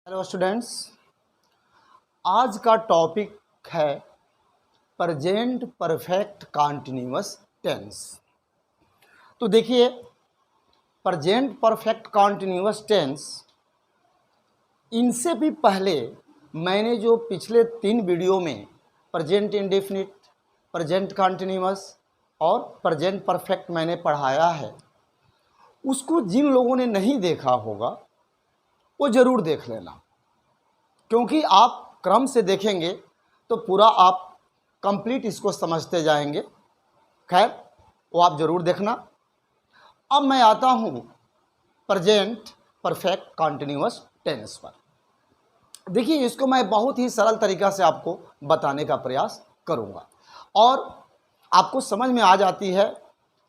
Hello students, आज का topic है प्रेजेंट परफेक्ट कॉन्टिन्यूअस टेंस। तो देखिए, प्रेजेंट परफेक्ट कॉन्टिन्यूअस टेंस, इनसे भी पहले मैंने जो पिछले 3 वीडियो में प्रेजेंट इंडेफिनिट, प्रेजेंट कॉन्टिन्यूअस और प्रेजेंट परफेक्ट मैंने पढ़ाया है, उसको जिन लोगों ने नहीं देखा होगा वो ज़रूर देख लेना, क्योंकि आप क्रम से देखेंगे तो पूरा आप कंप्लीट इसको समझते जाएंगे। खैर, वो आप ज़रूर देखना। अब मैं आता हूँ प्रेजेंट परफेक्ट कॉन्टिन्यूअस टेंस पर। देखिए, इसको मैं बहुत ही सरल तरीक़ा से आपको बताने का प्रयास करूँगा और आपको समझ में आ जाती है,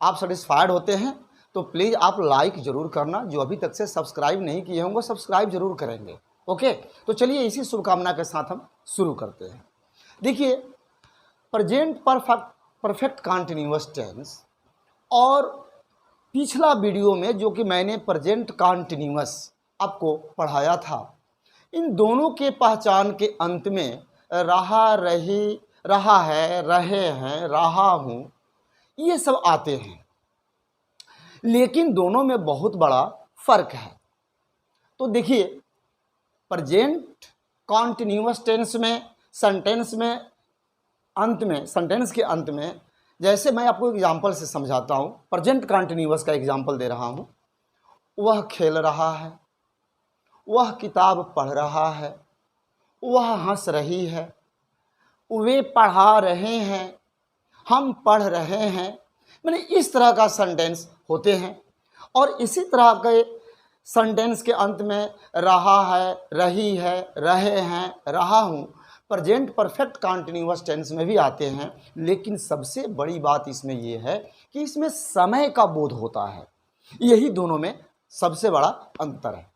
आप सेटिस्फाइड होते हैं तो प्लीज़ आप लाइक ज़रूर करना। जो अभी तक से सब्सक्राइब नहीं किए होंगे सब्सक्राइब ज़रूर करेंगे। ओके, तो चलिए इसी शुभकामना के साथ हम शुरू करते हैं। देखिए, प्रेजेंट परफेक्ट कॉन्टिन्यूअस टेंस और पिछला वीडियो में जो कि मैंने प्रेजेंट कॉन्टिन्यूअस आपको पढ़ाया था, इन दोनों के पहचान के अंत में रहा, रही, रहा है, रहे हैं, रहा हूँ, ये सब आते हैं, लेकिन दोनों में बहुत बड़ा फ़र्क है। तो देखिए, प्रेजेंट कॉन्टिन्यूअस टेंस में सेंटेंस के अंत में, जैसे मैं आपको एग्जांपल से समझाता हूँ। प्रेजेंट कॉन्टिन्यूअस का एग्जांपल दे रहा हूँ। वह खेल रहा है, वह किताब पढ़ रहा है, वह हंस रही है, वे पढ़ा रहे हैं, हम पढ़ रहे हैं। मैंने इस तरह का सेंटेंस होते हैं और इसी तरह के सेंटेंस के अंत में रहा है, रही है, रहे हैं, रहा हूँ, प्रेजेंट परफेक्ट कॉन्टिन्यूअस टेंस में भी आते हैं। लेकिन सबसे बड़ी बात इसमें यह है कि इसमें समय का बोध होता है। यही दोनों में सबसे बड़ा अंतर है।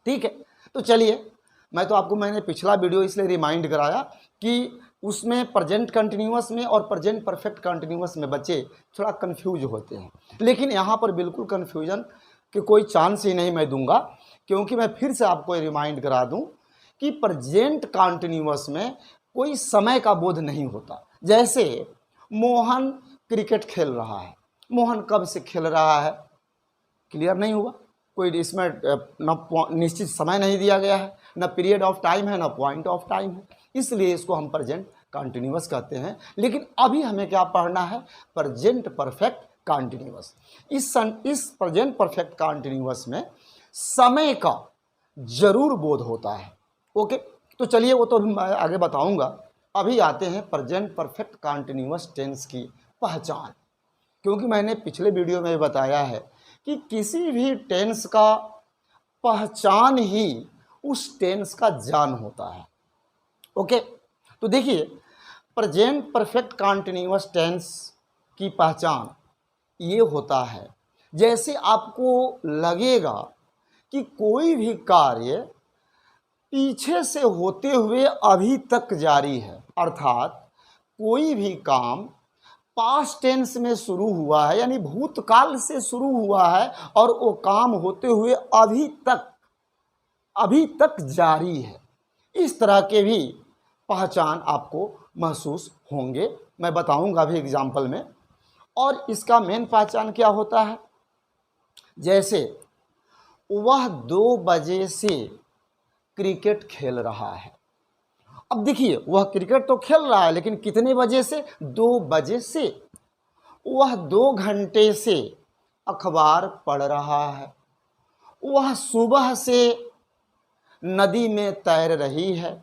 ठीक है, तो चलिए, मैंने पिछला वीडियो इसलिए रिमाइंड कराया कि उसमें प्रेजेंट कंटिन्यूअस में और प्रेजेंट परफेक्ट कंटिन्यूअस में बच्चे थोड़ा कंफ्यूज होते हैं। लेकिन यहाँ पर बिल्कुल कंफ्यूजन कि कोई चांस ही नहीं मैं दूंगा, क्योंकि मैं फिर से आपको रिमाइंड करा दूं कि प्रेजेंट कॉन्टिन्यूअस में कोई समय का बोध नहीं होता। जैसे मोहन क्रिकेट खेल रहा है, मोहन कब से खेल रहा है क्लियर नहीं हुआ, कोई इसमें न निश्चित समय नहीं दिया गया है, न पीरियड ऑफ टाइम है, न पॉइंट ऑफ टाइम है, इसलिए इसको हम प्रेजेंट कॉन्टिन्यूअस कहते हैं। लेकिन अभी हमें क्या पढ़ना है? Present perfect continuous. इस प्रेजेंट परफेक्ट कॉन्टिन्यूअस में समय का जरूर बोध होता है। ओके, तो चलिए, वो तो मैं आगे बताऊंगा। अभी आते हैं प्रेजेंट परफेक्ट कॉन्टिन्यूअस टेंस की पहचान, क्योंकि मैंने पिछले वीडियो में बताया है कि किसी भी टेंस का पहचान ही उस टेंस का जान होता है। ओके, तो देखिए, प्रेजेंट परफेक्ट कॉन्टिन्यूअस टेंस की पहचान ये होता है, जैसे आपको लगेगा कि कोई भी कार्य पीछे से होते हुए अभी तक जारी है, अर्थात कोई भी काम पास्ट टेंस में शुरू हुआ है, यानी भूतकाल से शुरू हुआ है और वो काम होते हुए अभी तक जारी है। इस तरह के भी पहचान आपको महसूस होंगे, मैं बताऊंगा अभी एग्जाम्पल में। और इसका मेन पहचान क्या होता है? जैसे वह 2 बजे से क्रिकेट खेल रहा है। अब देखिए, वह क्रिकेट तो खेल रहा है, लेकिन कितने बजे से? 2 बजे से। वह 2 घंटे से अखबार पढ़ रहा है। वह सुबह से नदी में तैर रही है।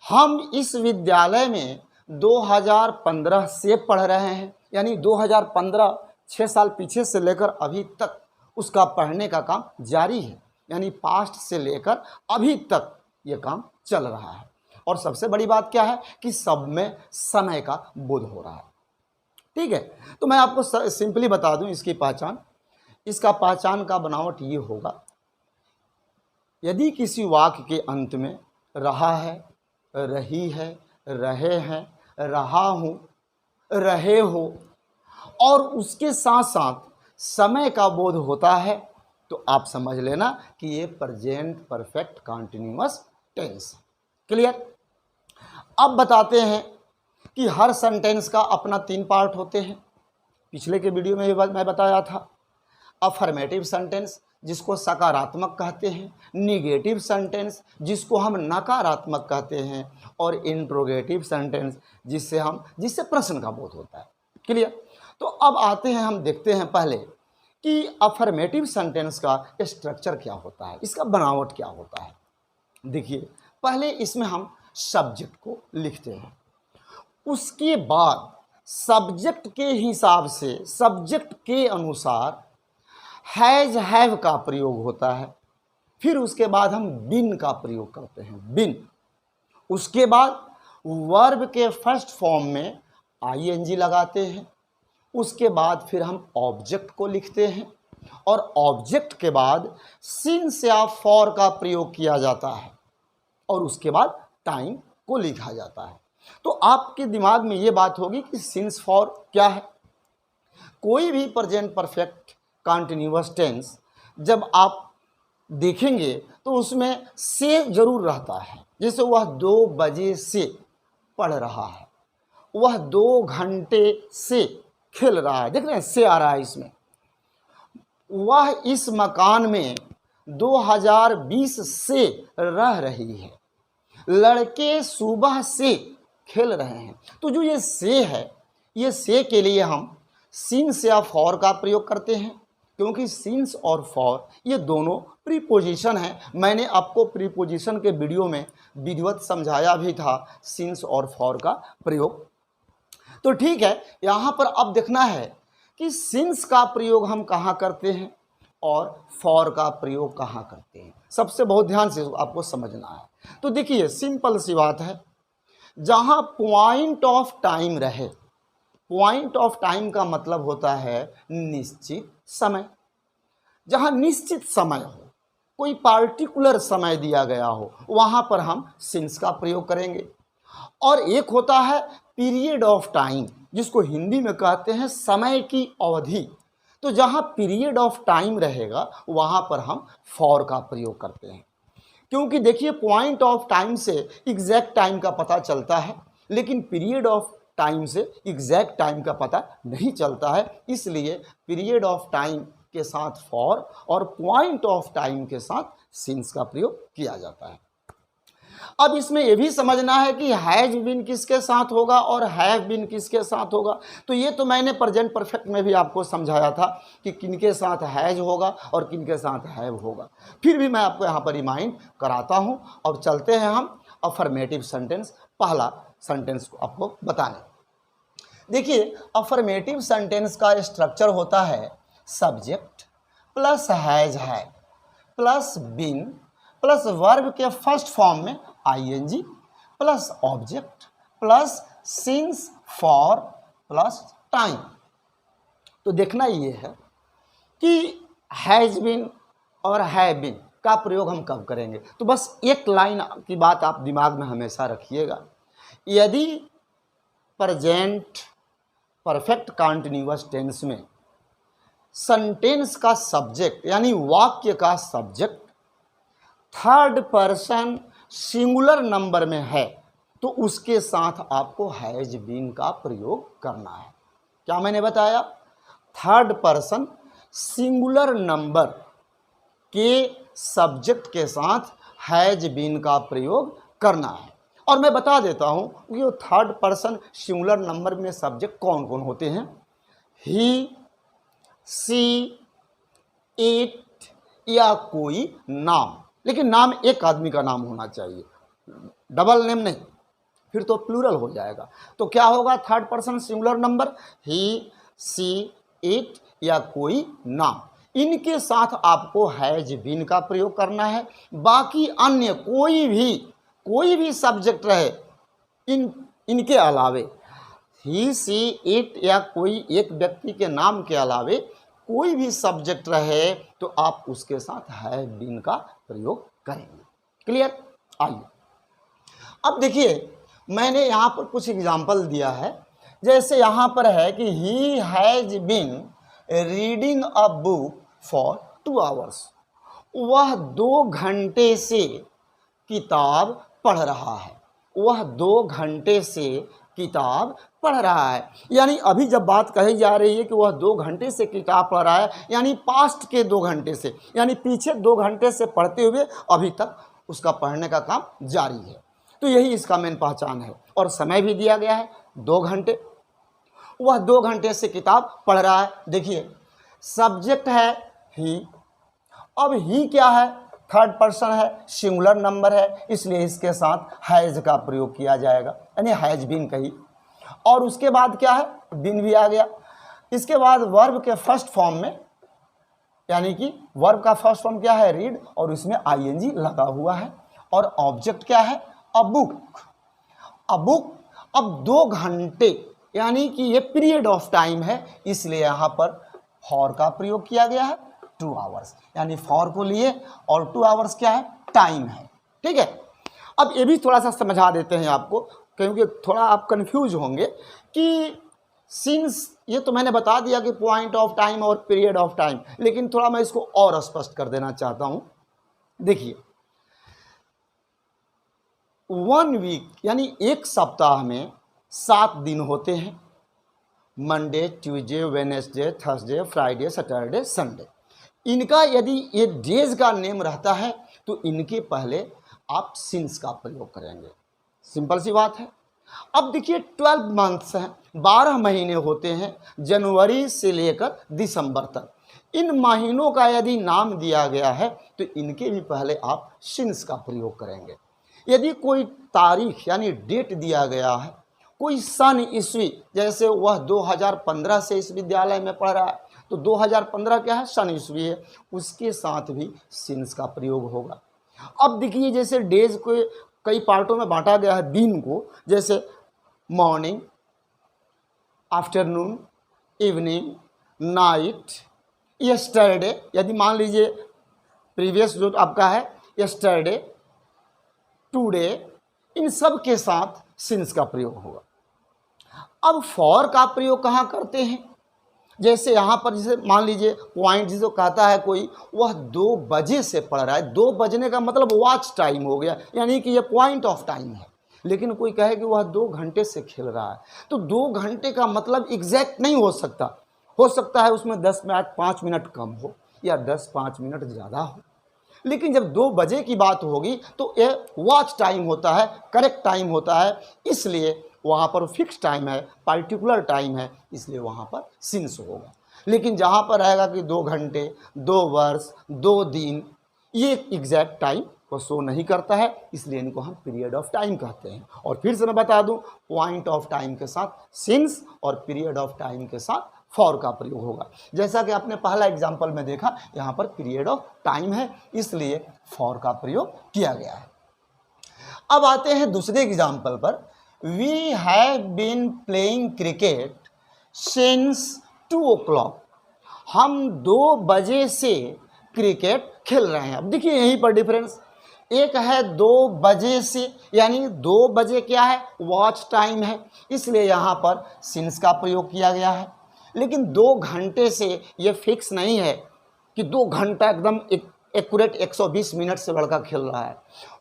हम इस विद्यालय में 2015 से पढ़ रहे हैं, यानी 2015 6 साल पीछे से लेकर अभी तक उसका पढ़ने का काम जारी है, यानी पास्ट से लेकर अभी तक ये काम चल रहा है। और सबसे बड़ी बात क्या है कि सब में समय का बोध हो रहा है। ठीक है, तो मैं आपको सिंपली बता दूं इसकी पहचान। इसका पहचान का बनावट ये होगा, यदि किसी वाक्य के अंत में रहा है, रही है, रहे हैं, रहा हूँ, रहे हो और उसके साथ साथ समय का बोध होता है, तो आप समझ लेना कि ये present perfect continuous tense. Clear. अब बताते हैं कि हर सेंटेंस का अपना 3 पार्ट होते हैं। पिछले के वीडियो में मैं बताया था। अफर्मेटिव सेंटेंस जिसको सकारात्मक कहते हैं, निगेटिव सेंटेंस जिसको हम नकारात्मक कहते हैं, और इंट्रोगेटिव सेंटेंस जिससे प्रश्न का बोध होता है। क्लियर। तो अब आते हैं, हम देखते हैं पहले कि अफर्मेटिव सेंटेंस का स्ट्रक्चर क्या होता है, इसका बनावट क्या होता है। देखिए, पहले इसमें हम सब्जेक्ट को लिखते हैं, उसके बाद सब्जेक्ट के हिसाब से, सब्जेक्ट के अनुसार हैज हैव का प्रयोग होता है। फिर उसके बाद हम बिन का प्रयोग करते हैं, बिन। उसके बाद वर्ब के फर्स्ट फॉर्म में आईएनजी लगाते हैं। उसके बाद फिर हम ऑब्जेक्ट को लिखते हैं, और ऑब्जेक्ट के बाद सिंस या फॉर का प्रयोग किया जाता है, और उसके बाद टाइम को लिखा जाता है। तो आपके दिमाग में ये बात होगी कि सिंस फॉर क्या है। कोई भी प्रेजेंट परफेक्ट कंटिन्यूअस टेंस जब आप देखेंगे तो उसमें से जरूर रहता है। जैसे वह 2 बजे से पढ़ रहा है, वह 2 घंटे से खेल रहा है, देख रहे हैं से आ रहा है इसमें। वह इस मकान में 2020 से रह रही है, लड़के सुबह से खेल रहे हैं। तो जो ये से है, ये से के लिए हम सिंस या फॉर का प्रयोग करते हैं, क्योंकि सिंस और फॉर ये दोनों प्रीपोजिशन हैं। मैंने आपको प्रीपोजिशन के वीडियो में विधिवत समझाया भी था सिंस और फॉर का प्रयोग। तो ठीक है, यहाँ पर अब देखना है कि सिंस का प्रयोग हम कहाँ करते हैं और फॉर का प्रयोग कहाँ करते हैं। सबसे बहुत ध्यान से आपको समझना है। तो देखिए, सिंपल सी बात है, जहाँ पॉइंट ऑफ टाइम रहे, पॉइंट ऑफ टाइम का मतलब होता है निश्चित समय। जहाँ निश्चित समय हो, कोई पार्टिकुलर समय दिया गया हो, वहाँ पर हम सिंस का प्रयोग करेंगे। और एक होता है पीरियड ऑफ टाइम, जिसको हिंदी में कहते हैं समय की अवधि। तो जहाँ पीरियड ऑफ टाइम रहेगा वहाँ पर हम फॉर का प्रयोग करते हैं, क्योंकि देखिए पॉइंट ऑफ टाइम से एग्जैक्ट टाइम का पता चलता है, लेकिन पीरियड ऑफ टाइम से एग्जैक्ट टाइम का पता नहीं चलता है। इसलिए पीरियड ऑफ टाइम के साथ फॉर और पॉइंट ऑफ टाइम के साथ सिंस का प्रयोग किया जाता है। अब इसमें यह भी समझना है कि हैज बीन किसके साथ होगा और हैव बीन किसके साथ होगा। तो ये तो मैंने प्रेजेंट परफेक्ट में भी आपको समझाया था कि किनके साथ हैज होगा और किनके साथ हैव होगा। फिर भी मैं आपको यहाँ पर रिमाइंड कराता हूँ, और चलते हैं हम अफर्मेटिव सेंटेंस, पहला सेंटेंस को आपको बताने। देखिए, अफर्मेटिव सेंटेंस का स्ट्रक्चर होता है सब्जेक्ट प्लस हैज है प्लस बीन प्लस वर्ब के फर्स्ट फॉर्म में ING plus object plus since for plus time. तो देखना ये है कि हैज बीन और हैव बीन का प्रयोग हम कब करेंगे। तो बस एक लाइन की बात आप दिमाग में हमेशा रखिएगा, यदि प्रेजेंट परफेक्ट कंटिन्यूअस टेंस में सेंटेंस का सब्जेक्ट यानी वाक्य का subject third person singular number में है, तो उसके साथ आपको हैज बीन का प्रयोग करना है। क्या मैंने बताया? थर्ड पर्सन सिंगुलर नंबर के सब्जेक्ट के साथ हैज बीन का प्रयोग करना है। और मैं बता देता हूं कि थर्ड पर्सन सिंगुलर नंबर में सब्जेक्ट कौन कौन होते हैं। ही, सी, इट या कोई नाम, लेकिन नाम एक आदमी का नाम होना चाहिए, डबल नेम नहीं, फिर तो प्लूरल हो जाएगा। तो क्या होगा? Third person singular number he, she, it या कोई नाम, इनके साथ आपको हैज बीन का प्रयोग करना है। बाकी अन्य कोई भी सब्जेक्ट रहे इनके अलावे, ही, सी, इट या कोई एक व्यक्ति के नाम के अलावे कोई भी सब्जेक्ट रहे तो आप उसके साथ हैव बीन का प्रयोग करेंगे। क्लियर? आइए अब देखिए, मैंने यहाँ पर कुछ एग्जाम्पल दिया है। जैसे यहाँ पर है कि he has been reading a book for 2 hours, वह 2 घंटे से किताब पढ़ रहा है, वह 2 घंटे से किताब पढ़ रहा है। यानी अभी जब बात कही जा रही है कि वह 2 घंटे से किताब पढ़ रहा है, यानी पास्ट के 2 घंटे से, यानी पीछे 2 घंटे से पढ़ते हुए अभी तक उसका पढ़ने का काम जारी है। तो यही इसका मेन पहचान है। और समय भी दिया गया है 2 घंटे, वह 2 घंटे से किताब पढ़ रहा है। देखिए सब्जेक्ट है ही, अब ही क्या है, थर्ड पर्सन है, सिंगुलर नंबर है, इसलिए इसके साथ हैज का प्रयोग किया जाएगा, यानी हैज बीन कही। और उसके बाद क्या है, बीन भी आ गया। इसके बाद वर्ब के फर्स्ट फॉर्म में, यानी कि वर्ब का फर्स्ट फॉर्म क्या है, रीड, और इसमें आईएनजी लगा हुआ है। और ऑब्जेक्ट क्या है, अ बुक। अ बुक, अब 2 घंटे यानी कि ये पीरियड ऑफ टाइम है, इसलिए यहाँ पर फॉर का प्रयोग किया गया है, 2 आवर्स, यानी फॉर को लिए, और 2 आवर्स क्या है, टाइम है। ठीक है, अब ये भी थोड़ा सा समझा देते हैं आपको, क्योंकि थोड़ा आप कंफ्यूज होंगे कि सिंस, ये तो मैंने बता दिया कि पॉइंट ऑफ टाइम और पीरियड ऑफ टाइम, लेकिन थोड़ा मैं इसको और स्पष्ट कर देना चाहता हूँ। देखिए 1 वीक यानी एक सप्ताह में 7 दिन होते हैं, Monday, Tuesday, Wednesday, Thursday, Friday, Saturday, Sunday. इनका यदि ये डेज का नेम रहता है तो इनके पहले आप सिंस का प्रयोग करेंगे, सिंपल सी बात है। अब देखिए 12 मंथ्स हैं, 12 महीने होते हैं, जनवरी से लेकर दिसंबर तक। इन महीनों का यदि नाम दिया गया है तो इनके भी पहले आप सिंस का प्रयोग करेंगे। यदि कोई तारीख यानी डेट दिया गया है, कोई सन ईस्वी, जैसे वह 2015 से इस विद्यालय में पढ़ रहा है तो 2015 क्या है, सन ईस्वी है, उसके साथ भी सिंस का प्रयोग होगा। अब देखिए जैसे डेज को कई पार्टों में बांटा गया है, दिन को, जैसे morning, afternoon, evening, night, yesterday. यदि मान लीजिए प्रीवियस जो आपका है यस्टरडे, टुडे, इन सब के साथ सिंस का प्रयोग होगा। अब फॉर का प्रयोग कहाँ करते हैं, जैसे यहाँ पर जैसे मान लीजिए पॉइंट जिसको कहता है कोई, वह 2 बजे से पढ़ रहा है, 2 बजने का मतलब वॉच टाइम हो गया, यानी कि यह पॉइंट ऑफ टाइम है। लेकिन कोई कहे कि वह 2 घंटे से खेल रहा है, तो 2 घंटे का मतलब एग्जैक्ट नहीं हो सकता है उसमें 10 मिनट 5 मिनट कम हो या 10-5 मिनट ज़्यादा हो। लेकिन जब 2 बजे की बात होगी तो यह वॉच टाइम होता है, करेक्ट टाइम होता है, इसलिए वहाँ पर फिक्स टाइम है, पर्टिकुलर टाइम है, इसलिए वहाँ पर सिंस होगा। लेकिन जहाँ पर रहेगा कि 2 घंटे, 2 वर्ष, 2 दिन, ये एग्जैक्ट टाइम को शो नहीं करता है, इसलिए इनको हम पीरियड ऑफ टाइम कहते हैं। और फिर से मैं बता दूं, पॉइंट ऑफ टाइम के साथ सिंस और पीरियड ऑफ टाइम के साथ फॉर का प्रयोग होगा। जैसा कि आपने पहला एग्जाम्पल में देखा, यहाँ पर पीरियड ऑफ टाइम है, इसलिए फॉर का प्रयोग किया गया है। अब आते हैं दूसरे एग्जाम्पल पर। We have been playing cricket since 2 o'clock। हम 2 बजे से क्रिकेट खेल रहे हैं। अब देखिए यहीं पर डिफरेंस, एक है 2 बजे से, यानी 2 बजे क्या है, वॉच टाइम है, इसलिए यहाँ पर सिंस का प्रयोग किया गया है। लेकिन 2 घंटे से ये फिक्स नहीं है कि 2 घंटा एकदम एक्यूरेट 120 मिनट से लड़का खेल रहा है,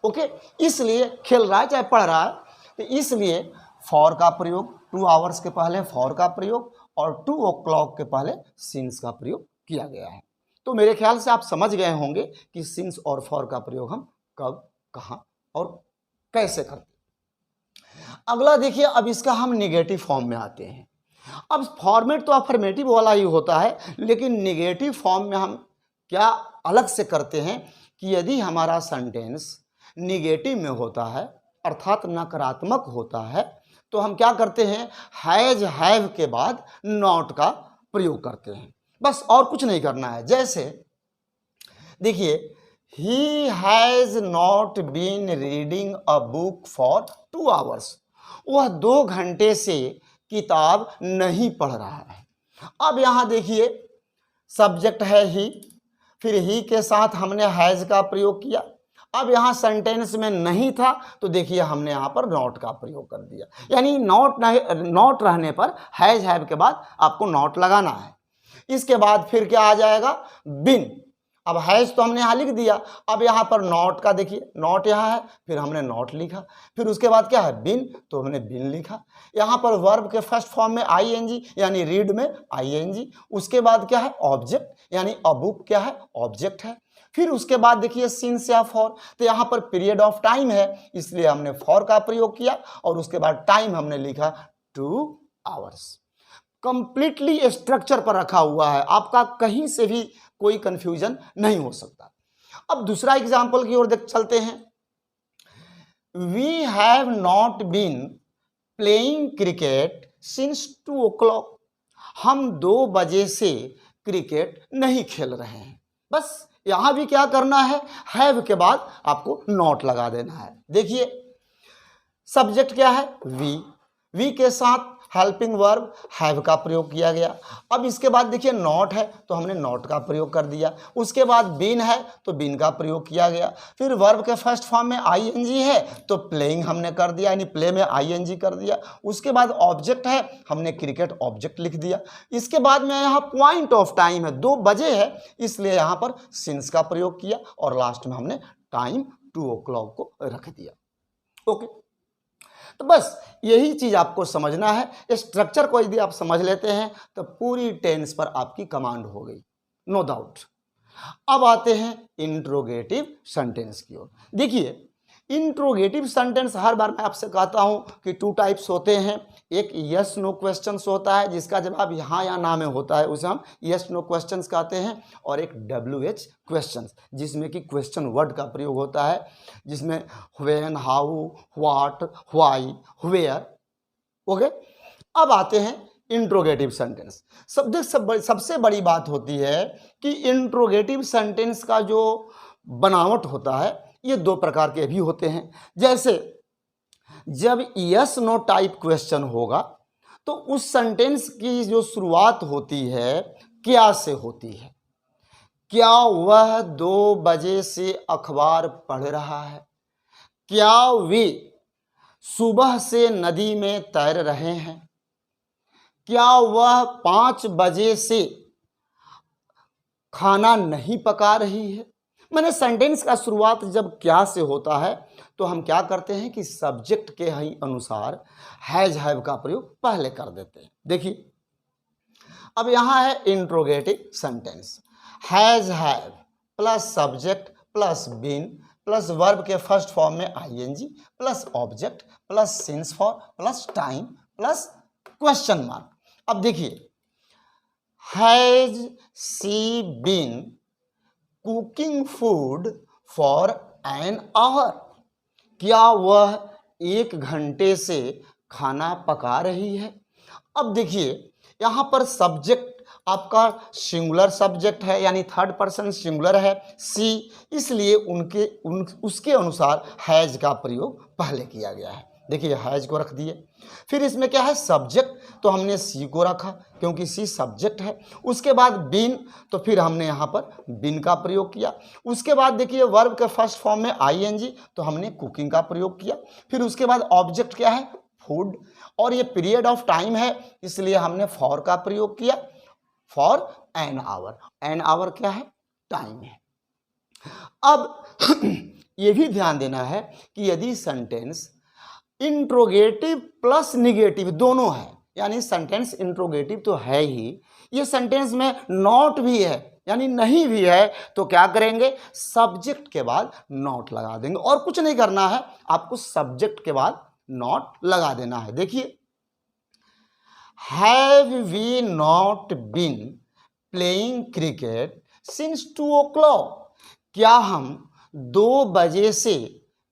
ओके, इसलिए खेल रहा है चाहे पढ़ रहा है, तो इसलिए फॉर का प्रयोग, 2 आवर्स के पहले फॉर का प्रयोग और 2 o'clock के पहले सिंस का प्रयोग किया गया है। तो मेरे ख्याल से आप समझ गए होंगे कि सिंस और फॉर का प्रयोग हम कब, कहाँ और कैसे करते हैं। अगला देखिए, अब इसका हम निगेटिव फॉर्म में आते हैं। अब फॉर्मेट तो अफर्मेटिव वाला ही होता है, लेकिन निगेटिव फॉर्म में हम क्या अलग से करते हैं कि यदि हमारा सेंटेंस निगेटिव में होता है, अर्थात नकारात्मक होता है, तो हम क्या करते हैं, हैज हैव के बाद नॉट का प्रयोग करते हैं, बस और कुछ नहीं करना है। जैसे देखिए, he has not been reading a book for 2 hours। वह 2 घंटे से किताब नहीं पढ़ रहा है। अब यहाँ देखिए सब्जेक्ट है ही, फिर ही के साथ हमने हैज़ का प्रयोग किया। अब यहाँ सेंटेंस में नहीं था तो देखिए हमने यहाँ पर नॉट का प्रयोग कर दिया, यानी नॉट रहने पर हैज हैव के बाद आपको नॉट लगाना है। इसके बाद फिर क्या आ जाएगा, बिन। अब हैज तो हमने यहाँ लिख दिया, अब यहाँ पर नॉट का देखिए, नॉट यहाँ है, फिर हमने नॉट लिखा, फिर उसके बाद क्या है बिन, तो हमने बिन लिखा। यहाँ पर वर्ब के फर्स्ट फॉर्म में आईएनजी यानी रीड में आईएनजी, उसके बाद क्या है ऑब्जेक्ट यानी अ बुक क्या है ऑब्जेक्ट है। फिर उसके बाद देखिए सिंस या फॉर, तो यहाँ पर पीरियड ऑफ टाइम है इसलिए हमने फॉर का प्रयोग किया और उसके बाद टाइम हमने लिखा 2 आवर्स। कंप्लीटली स्ट्रक्चर पर रखा हुआ है, आपका कहीं से भी कोई कंफ्यूजन नहीं हो सकता। अब दूसरा एग्जाम्पल की ओर देख चलते हैं। We have not been playing cricket since 2 o'clock। हम 2 बजे से क्रिकेट नहीं खेल रहे हैं। बस यहां भी क्या करना है, हैव के बाद आपको नॉट लगा देना है। देखिए सब्जेक्ट क्या है वी के साथ हेल्पिंग वर्ब हैव का प्रयोग किया गया। अब इसके बाद देखिए नॉट है तो हमने नॉट का प्रयोग कर दिया, उसके बाद बीन है तो बीन का प्रयोग किया गया, फिर वर्ब के फर्स्ट फॉर्म में आईएनजी है तो प्लेइंग हमने कर दिया यानी प्ले में आईएनजी कर दिया, उसके बाद ऑब्जेक्ट है हमने क्रिकेट ऑब्जेक्ट लिख दिया। इसके बाद में यहाँ पॉइंट ऑफ टाइम है 2 बजे है इसलिए यहाँ पर सिंस का प्रयोग किया और लास्ट में हमने टाइम 2 o'clock को रख दिया। ओके, तो बस यही चीज आपको समझना है। स्ट्रक्चर को यदि आप समझ लेते हैं तो पूरी टेंस पर आपकी कमांड हो गई, नो डाउट। अब आते हैं इंट्रोगेटिव सेंटेंस की ओर। देखिए इंट्रोगेटिव सेंटेंस हर बार मैं आपसे कहता हूं कि 2 टाइप्स होते हैं। एक यस नो क्वेश्चंस होता है जिसका जवाब यहाँ या ना में होता है, उसे हम यस नो क्वेश्चंस कहते हैं, और एक WH क्वेश्चंस जिसमें कि क्वेश्चन वर्ड का प्रयोग होता है, जिसमें when, how, what, why, where. Okay, अब आते हैं इंट्रोगेटिव सेंटेंस। सबसे बड़ी बात होती है कि इंट्रोगेटिव सेंटेंस का जो बनावट होता है ये 2 प्रकार के भी होते हैं। जैसे जब यस नो टाइप क्वेश्चन होगा तो उस सेंटेंस की जो शुरुआत होती है क्या से होती है, क्या वह 2 बजे से अखबार पढ़ रहा है, क्या वे सुबह से नदी में तैर रहे हैं, क्या वह 5 बजे से खाना नहीं पका रही है। मैंने सेंटेंस का शुरुआत जब क्या से होता है तो हम क्या करते हैं कि सब्जेक्ट के ही अनुसार हैज हैव का प्रयोग पहले कर देते हैं। देखिए अब यहां है interrogative sentence, has have plus subject plus been plus verb के फर्स्ट फॉर्म में ING plus object plus since for plus time plus question mark. अब देखिए has she been cooking food for an hour, क्या वह 1 घंटे से खाना पका रही है। अब देखिए यहाँ पर सब्जेक्ट आपका सिंगुलर सब्जेक्ट है यानी 3rd पर्सन सिंगुलर है सी, इसलिए उसके अनुसार हैज का प्रयोग पहले किया गया है। देखिए हैज को रख दिए, फिर इसमें क्या है सब्जेक्ट तो हमने सी को रखा क्योंकि सी सब्जेक्ट है, उसके बाद बीन तो फिर हमने यहाँ पर बीन का प्रयोग किया, उसके बाद देखिए वर्ब के फर्स्ट फॉर्म में आईएनजी तो हमने कुकिंग का प्रयोग किया, फिर उसके बाद ऑब्जेक्ट क्या है फूड, और ये पीरियड ऑफ टाइम है इसलिए हमने फॉर का प्रयोग किया, for an our. N hour क्या है टाइम है। अब ये भी ध्यान देना है कि यदि सेंटेंस इंट्रोगेटिव प्लस निगेटिव दोनों है, यानी सेंटेंस इंट्रोगेटिव तो है ही, ये सेंटेंस में नॉट भी है यानी नहीं भी है, तो क्या करेंगे सब्जेक्ट के बाद नॉट लगा देंगे और कुछ नहीं करना है, आपको सब्जेक्ट के बाद नॉट लगा देना है। देखिए have we not been playing cricket since 2 o'clock, क्या हम 2 बजे से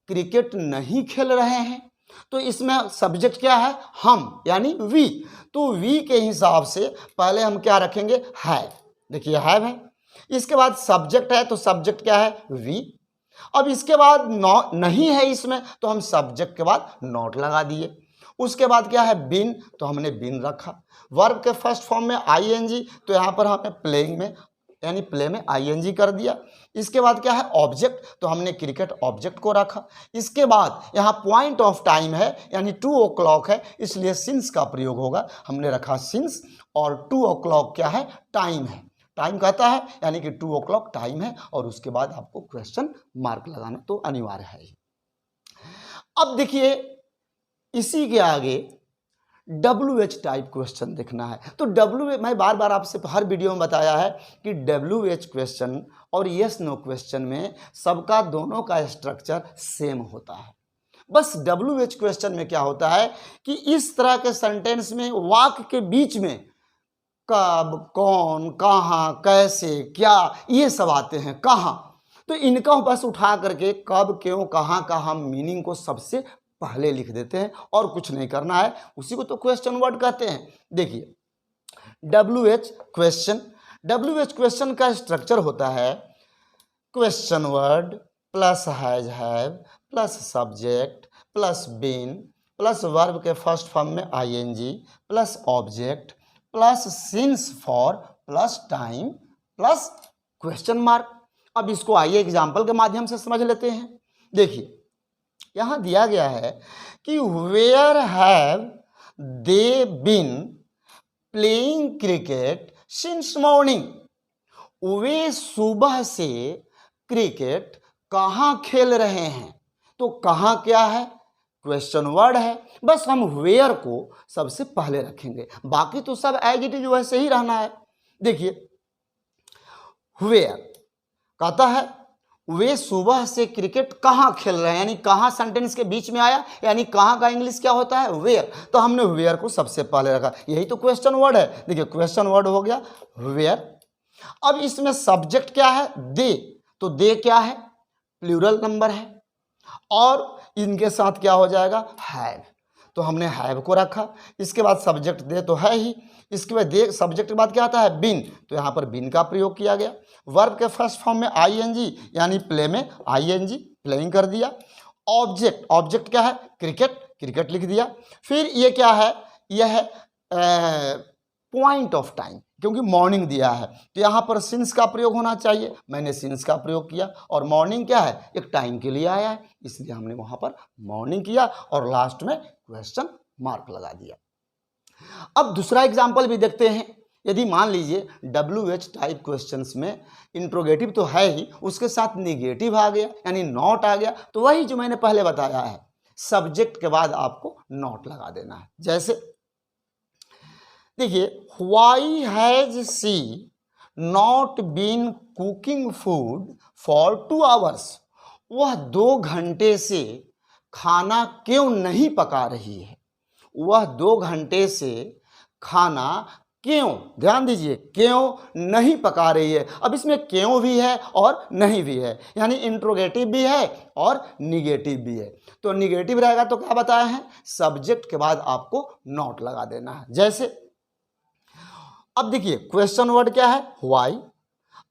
क्रिकेट नहीं खेल रहे हैं। तो इसमें सब्जेक्ट क्या है हम यानी वी, तो वी के हिसाब से पहले हम क्या रखेंगे हैव। देखिए हैव है, इसके बाद सब्जेक्ट है तो सब्जेक्ट क्या है वी, अब इसके बाद नहीं है इसमें तो हम सब्जेक्ट के बाद नॉट लगा दिए, उसके बाद क्या है बिन तो हमने बिन रखा, वर्ब के फर्स्ट फॉर्म में आईएनजी तो यहाँ पर हमने प्लेइंग में यानी प्ले में आईएनजी कर दिया, इसके बाद क्या है ऑब्जेक्ट तो हमने क्रिकेट ऑब्जेक्ट को रखा, इसके बाद यहाँ पॉइंट ऑफ टाइम है यानी 2 o'clock है इसलिए सिंस का प्रयोग होगा, हमने रखा सिंस, और 2 o'clock क्या है टाइम है, टाइम कहता है यानी कि 2 o'clock टाइम है और उसके बाद आपको क्वेश्चन मार्क लगाना तो अनिवार्य है ही। अब देखिए इसी के आगे WH टाइप क्वेश्चन देखना है। तो मैं बार बार आपसे हर वीडियो में बताया है कि WH क्वेश्चन और यस नो क्वेश्चन में सबका दोनों का स्ट्रक्चर सेम होता है। बस WH क्वेश्चन में क्या होता है कि इस तरह के सेंटेंस में वाक्य के बीच में कब, कौन, कहाँ, कैसे, क्या, ये सब आते हैं। कहाँ, तो इनका बस उठा करके कब, क्यों, कहाँ का हम मीनिंग को सबसे पहले लिख देते हैं और कुछ नहीं करना है। उसी को तो क्वेश्चन वर्ड कहते हैं। देखिए WH क्वेश्चन का स्ट्रक्चर होता है question word plus has have plus subject plus been plus verb के फर्स्ट फॉर्म में ING plus object plus since for plus time plus question mark. अब इसको आइए एग्जाम्पल के माध्यम से समझ लेते हैं। देखिए यहां दिया गया है कि where have they been playing cricket since morning, वे सुबह से क्रिकेट कहाँ खेल रहे हैं। तो कहाँ क्या है, क्वेश्चन वर्ड है, बस हम वेयर को सबसे पहले रखेंगे, बाकी तो सब एज इट इज वैसे ही रहना है। देखिए वेयर कहता है वे सुबह से क्रिकेट कहाँ खेल रहे हैं, यानी कहाँ सेंटेंस के बीच में आया, यानी कहाँ का इंग्लिश क्या होता है, वेयर। तो हमने वेयर को सबसे पहले रखा, यही तो क्वेश्चन वर्ड है। देखिए क्वेश्चन वर्ड हो गया वेयर। अब इसमें सब्जेक्ट क्या है, दे, तो दे क्या है, प्लूरल नंबर है, और इनके साथ क्या हो जाएगा, हैव, तो हमने हैव को रखा। इसके बाद सब्जेक्ट दे तो है ही, इसके बाद दे सब्जेक्ट के बाद क्या आता है, बिन, तो यहाँ पर बिन का प्रयोग किया गया। वर्ब के फर्स्ट फॉर्म में ING यानी प्ले में ING, प्लेइंग कर दिया। ऑब्जेक्ट क्या है, क्रिकेट लिख दिया। फिर ये क्या है, यह है पॉइंट ऑफ टाइम, क्योंकि मॉर्निंग दिया है तो यहाँ पर सिंस का प्रयोग होना चाहिए, मैंने सिंस का प्रयोग किया। और मॉर्निंग क्या है, एक टाइम के लिए आया है, इसलिए हमने वहाँ पर मॉर्निंग किया और लास्ट में क्वेश्चन मार्क लगा दिया। अब दूसरा एग्जाम्पल भी देखते हैं। यदि मान लीजिए WH टाइप क्वेश्चंस में इंट्रोगेटिव तो है ही, उसके साथ निगेटिव आ गया यानी नॉट आ गया, तो वही जो मैंने पहले बताया है, सब्जेक्ट के बाद आपको नॉट लगा देना है। जैसे देखिए why has she not been cooking food for 2 hours, वह 2 घंटे से खाना क्यों नहीं पका रही है। वह 2 घंटे से खाना क्यों, ध्यान दीजिए, क्यों नहीं पका रही है। अब इसमें क्यों भी है और नहीं भी है, यानी इंट्रोगेटिव भी है और निगेटिव भी है। तो निगेटिव रहेगा तो क्या बताया है, सब्जेक्ट के बाद आपको नॉट लगा देना है। जैसे अब देखिए क्वेश्चन वर्ड क्या है, व्हाई।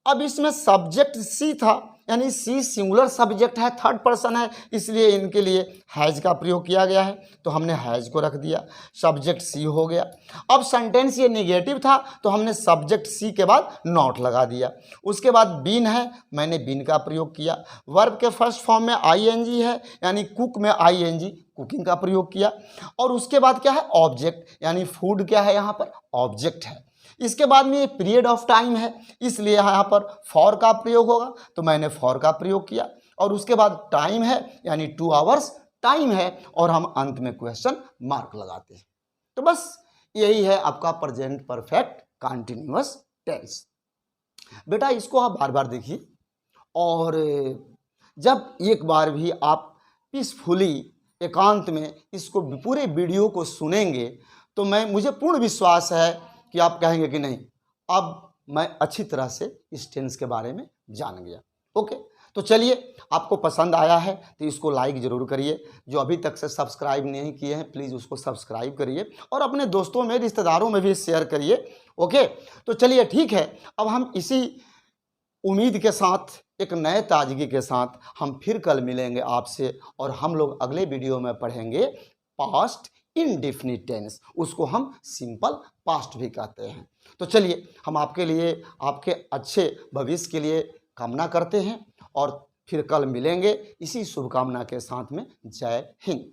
अब इसमें सब्जेक्ट सी था, यानी सी सिंगुलर सब्जेक्ट है, थर्ड पर्सन है, इसलिए इनके लिए हैज का प्रयोग किया गया है, तो हमने हैज को रख दिया, सब्जेक्ट सी हो गया। अब सेंटेंस ये निगेटिव था तो हमने सब्जेक्ट सी के बाद नॉट लगा दिया। उसके बाद बीन है, मैंने बीन का प्रयोग किया। वर्ब के फर्स्ट फॉर्म में ING है, यानी कुक में ING, कुकिंग का प्रयोग किया। और उसके बाद क्या है, ऑब्जेक्ट, यानी फूड क्या है, यहाँ पर ऑब्जेक्ट है। इसके बाद में ये पीरियड ऑफ टाइम है, इसलिए यहाँ पर फॉर का प्रयोग होगा, तो मैंने फॉर का प्रयोग किया। और उसके बाद टाइम है, यानी 2 hours टाइम है, और हम अंत में क्वेश्चन मार्क लगाते हैं। तो बस यही है आपका प्रेजेंट परफेक्ट कंटिन्यूअस टेंस। बेटा इसको आप बार बार देखिए, और जब एक बार भी आप पीसफुली एकांत में इसको पूरे वीडियो को सुनेंगे तो मुझे पूर्ण विश्वास है कि आप कहेंगे कि नहीं, अब मैं अच्छी तरह से इस टेंस के बारे में जान गया। ओके, तो चलिए, आपको पसंद आया है तो इसको लाइक ज़रूर करिए। जो अभी तक से सब्सक्राइब नहीं किए हैं प्लीज़ उसको सब्सक्राइब करिए, और अपने दोस्तों में, रिश्तेदारों में भी शेयर करिए। ओके, तो चलिए ठीक है, अब हम इसी उम्मीद के साथ, एक नए ताजगी के साथ हम फिर कल मिलेंगे आपसे, और हम लोग अगले वीडियो में पढ़ेंगे पास्ट इंडेफिनिट टेंस, उसको हम सिंपल पास्ट भी कहते हैं। तो चलिए, हम आपके लिए, आपके अच्छे भविष्य के लिए कामना करते हैं, और फिर कल मिलेंगे इसी शुभकामना के साथ में। जय हिंद।